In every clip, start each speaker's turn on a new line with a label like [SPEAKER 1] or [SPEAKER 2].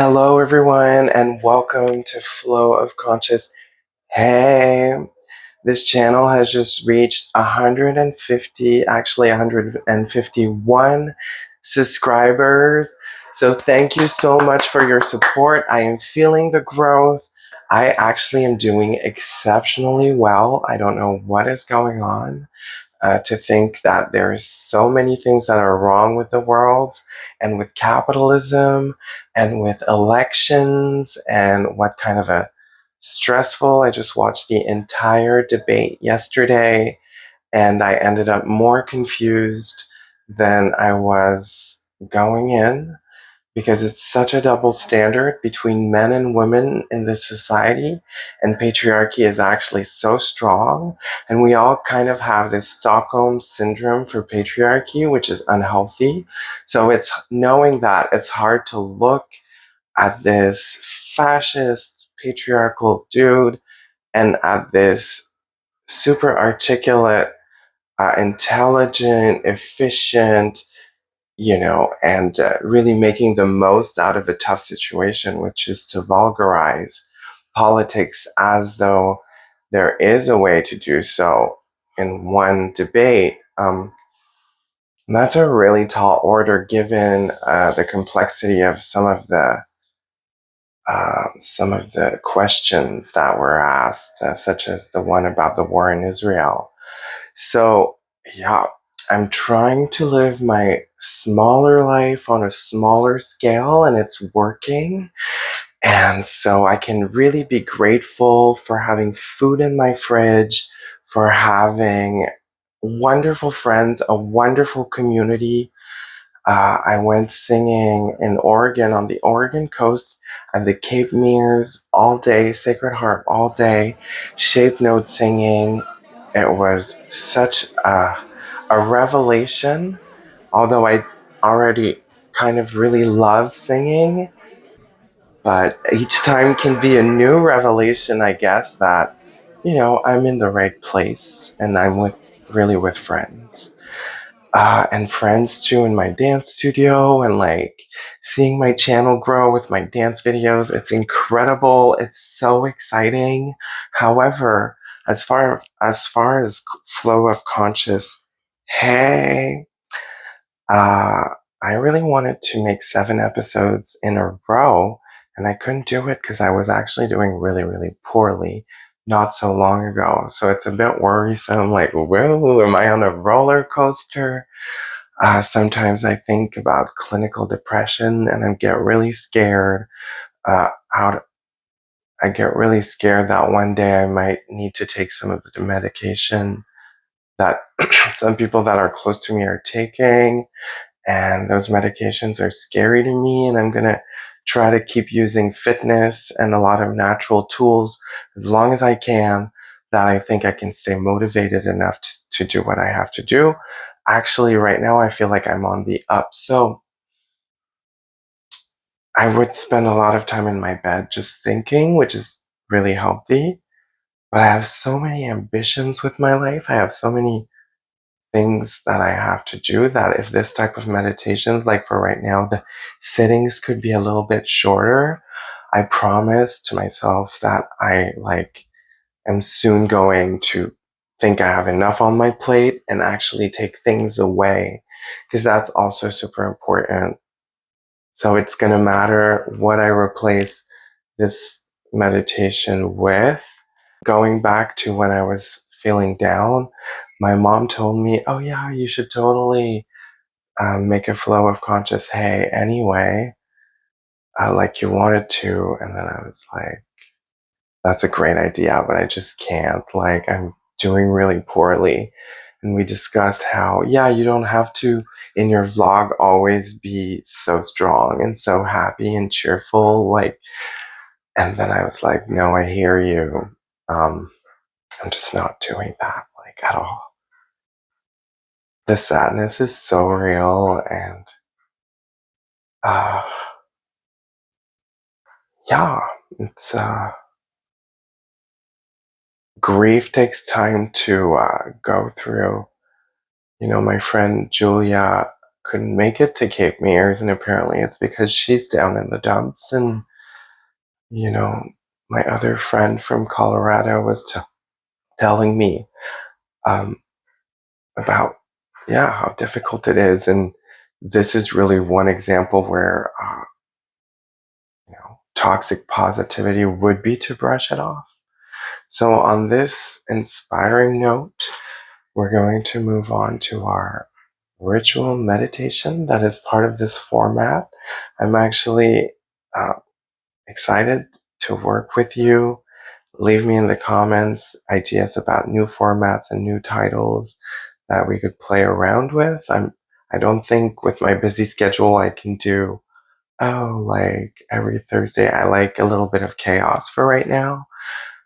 [SPEAKER 1] Hello, everyone, and welcome to Flow of Conscious. Hey, this channel has just reached 150, actually 151 subscribers. So thank you so much for your support. I am feeling the growth. I actually am doing exceptionally well. I don't know what is going on to think that there's so many things that are wrong with the world and with capitalism and with elections and what kind of a stressful. I just watched the entire debate yesterday and I ended up more confused than I was going in because it's such a double standard between men and women in this society, and patriarchy is actually so strong, and we all kind of have this Stockholm syndrome for patriarchy, which is unhealthy. So it's knowing that it's hard to look at this fascist patriarchal dude and at this super articulate, intelligent, efficient, and really making the most out of a tough situation, which is to vulgarize politics as though there is a way to do so in one debate. That's a really tall order given the complexity of some of the questions that were asked, such as the one about the war in Israel. So, yeah, I'm trying to live my smaller life on a smaller scale, and it's working. And so I can really be grateful for having food in my fridge, for having wonderful friends, a wonderful community. I went singing in Oregon on the Oregon coast at the Cape Meares all day, Sacred Harp all day, shape note singing. It was such a revelation, although I already kind of really love singing, but each time can be a new revelation, I guess, that, I'm in the right place and I'm really with friends. And friends too in my dance studio, and like seeing my channel grow with my dance videos. It's incredible. It's so exciting. However, as far as flow of conscious, hey, uh, I really wanted to make 7 episodes in a row, and I couldn't do it because I was actually doing really, really poorly not so long ago. So it's a bit worrisome. Like, whoa, am I on a roller coaster? Sometimes I think about clinical depression and I get really scared. Uh, out, I get really scared that one day I might need to take some of the medication that some people that are close to me are taking, and those medications are scary to me. And I'm gonna try to keep using fitness and a lot of natural tools as long as I can. That I think I can stay motivated enough to do what I have to do. Actually, right now, I feel like I'm on the up. So I would spend a lot of time in my bed just thinking, which is really healthy. But I have so many ambitions with my life. I have so many things that I have to do that if this type of meditations, like for right now, the sittings could be a little bit shorter. I promise to myself that I am soon going to think I have enough on my plate and actually take things away, because that's also super important. So it's going to matter what I replace this meditation with. Going back to when I was feeling down, my mom told me, oh, yeah, you should totally make a flow of conscious hay anyway, like you wanted to. And then I was like, that's a great idea, but I just can't. Like, I'm doing really poorly. And we discussed how, yeah, you don't have to, in your vlog, always be so strong and so happy and cheerful. Like, and then I was like, no, I hear you. I'm just not doing that, like, at all. The sadness is so real, and uh, yeah, it's grief takes time to go through. My friend Julia couldn't make it to Cape Meares, and apparently it's because she's down in the dumps. And, you know, my other friend from Colorado was telling me um, about, yeah, how difficult it is. And this is really one example where, toxic positivity would be to brush it off. So, on this inspiring note, we're going to move on to our ritual meditation that is part of this format. I'm actually uh, excited to work with you. Leave me in the comments ideas about new formats and new titles that we could play around with. I don't think with my busy schedule I can do, like every Thursday. I like a little bit of chaos for right now.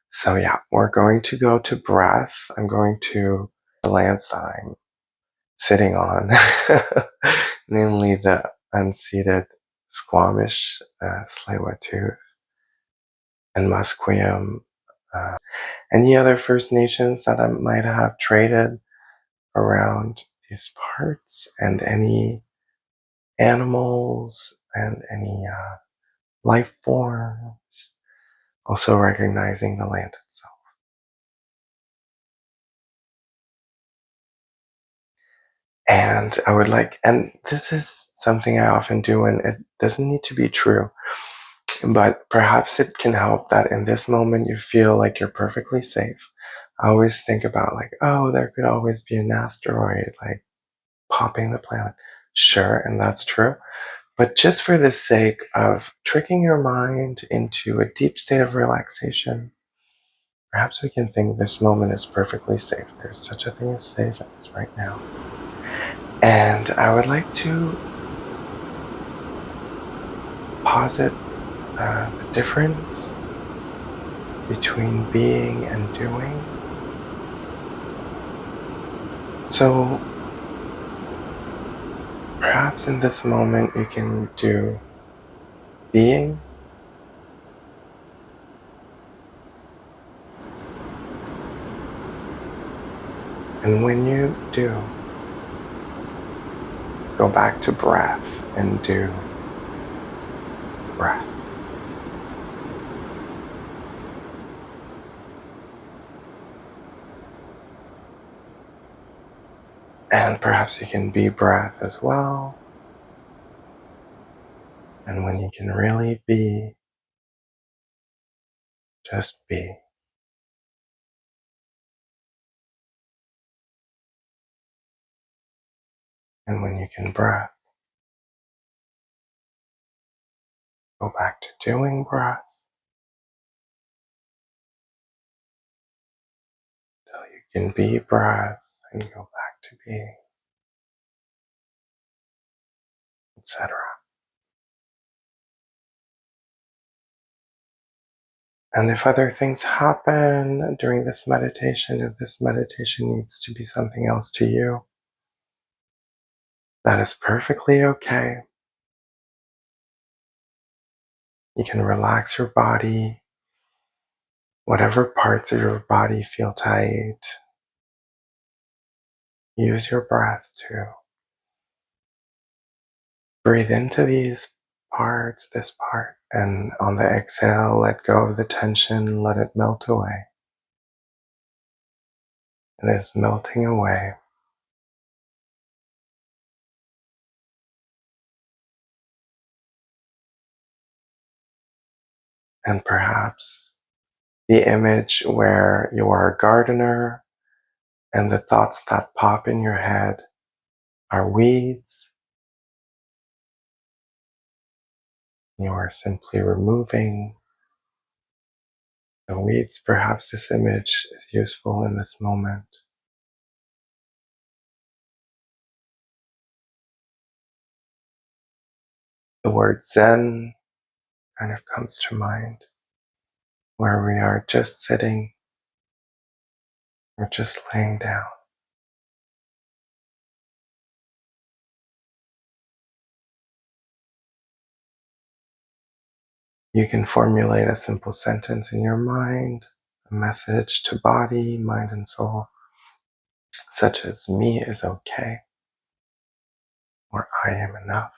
[SPEAKER 1] So yeah, we're going to go to breath. I'm going to the lance that I'm sitting on, namely the unceded Squamish, Tsleil-Waututh, and Musqueam. Any other First Nations that I might have traded around these parts, and any animals and any life forms, also recognizing the land itself. And I would like, and this is something I often do, and it doesn't need to be true, but perhaps it can help that in this moment you feel like you're perfectly safe. I always think about, like, oh, there could always be an asteroid, like, popping the planet. Sure, and that's true. But just for the sake of tricking your mind into a deep state of relaxation, perhaps we can think this moment is perfectly safe. There's such a thing as safe as right now. And I would like to posit the difference between being and doing. So perhaps in this moment you can do being, and when you do, go back to breath and do breath. And perhaps you can be breath as well. And when you can really be, just be. And when you can breath, go back to doing breath until you can be breath and go back to being, etc. And if other things happen during this meditation, if this meditation needs to be something else to you, that is perfectly okay. You can relax your body, whatever parts of your body feel tight. Use your breath to breathe into these parts, this part, and on the exhale, let go of the tension, let it melt away. It is melting away. And perhaps the image where you are a gardener and the thoughts that pop in your head are weeds. You are simply removing the weeds. Perhaps this image is useful in this moment. The word Zen kind of comes to mind, where we are just sitting or just laying down. You can formulate a simple sentence in your mind, a message to body, mind, and soul, such as me is okay. or I am enough.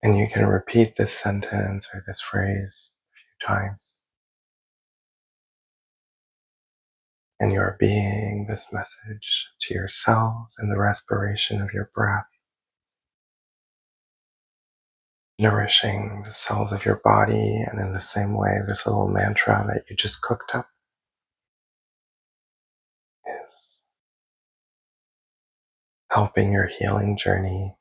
[SPEAKER 1] And you can repeat this sentence or this phrase a few times. And you are being this message to yourselves in the respiration of your breath, nourishing the cells of your body, and in the same way, this little mantra that you just cooked up is helping your healing journey.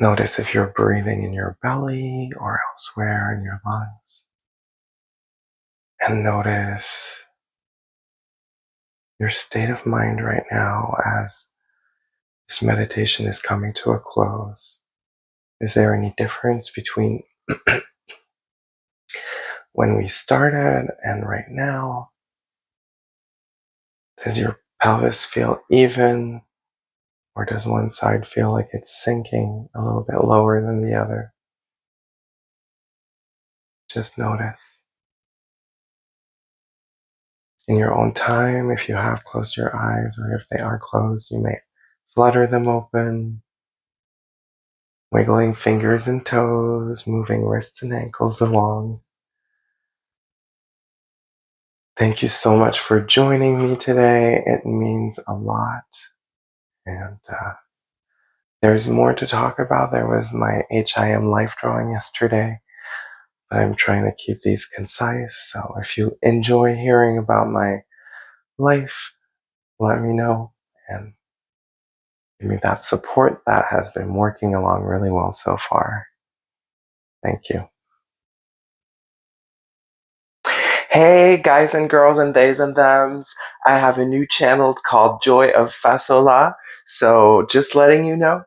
[SPEAKER 1] Notice if you're breathing in your belly or elsewhere in your lungs. And notice your state of mind right now as this meditation is coming to a close. Is there any difference between when we started and right now? Does your pelvis feel even, or does one side feel like it's sinking a little bit lower than the other? Just notice. In your own time, if you have closed your eyes, or if they are closed, you may flutter them open, wiggling fingers and toes, moving wrists and ankles along. Thank you so much for joining me today. It means a lot. And there's more to talk about. There was my HIM life drawing yesterday, but I'm trying to keep these concise. So if you enjoy hearing about my life, let me know and give me that support. That has been working along really well so far. Thank you. Hey guys and girls and theys and thems, I have a new channel called Joy of Fasola. So just letting you know,